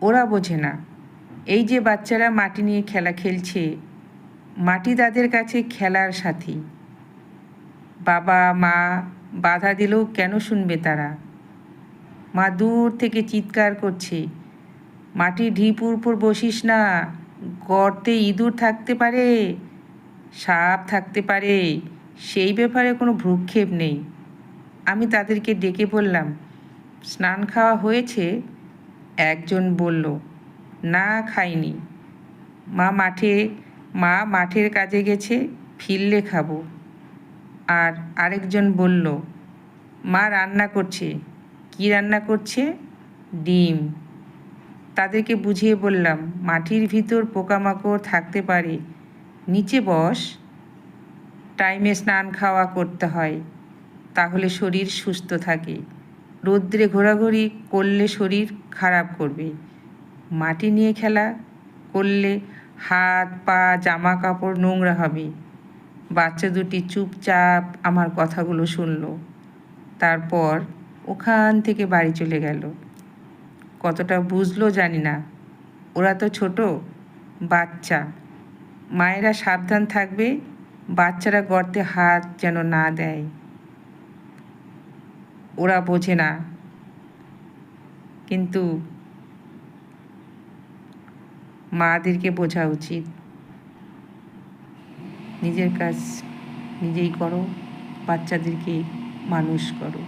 ওরা বোঝে না, এই যে বাচ্চারা মাটি নিয়ে খেলা খেলছে, মাটি তাদের কাছে খেলার সাথী। বাবা মা বাধা দিলেও কেন শুনবে তারা? মা দূর থেকে চিৎকার করছে, মাটির ঢিপুর উপর বসিস না, গর্তে ইঁদুর থাকতে পারে, সাপ থাকতে পারে, সেই ব্যাপারে কোনো ভ্রূক্ষেপ নেই। আমি তাদেরকে ডেকে বললাম, স্নান খাওয়া হয়েছে? একজন বলল, না খাইনি, মা মাঠের কাজে গেছে, ফিরলে খাবো। আর আরেকজন বলল, মা রান্না করছে। কি রান্না করছে? ডিম। তাদেরকে বুঝিয়ে বললাম, মাটির ভিতর পোকামাকড় থাকতে পারে, নিচে বস, টাইমে স্নান খাওয়া করতে হয়, তাহলে শরীর সুস্থ থাকে। রৌদ্রে ঘোরাঘুরি করলে শরীর খারাপ করবে। মাটি নিয়ে খেলা করলে হাত পা জামা কাপড় নোংরা হবে। বাচ্চা দুটি চুপচাপ আমার কথাগুলো শুনল, তারপর ওখান থেকে বাড়ি চলে গেল। কতটা বুঝলো জানি না, ওরা তো ছোট বাচ্চা। মায়েরা সাবধান থাকবে, বাচ্চারা গর্তে হাত যেন না দেয়। ওরা বোঝে না, কিন্তু মাদেরকে বোঝা উচিত। নিজের কাজ নিজেই করো, বাচ্চাদেরকে মানুষ করো।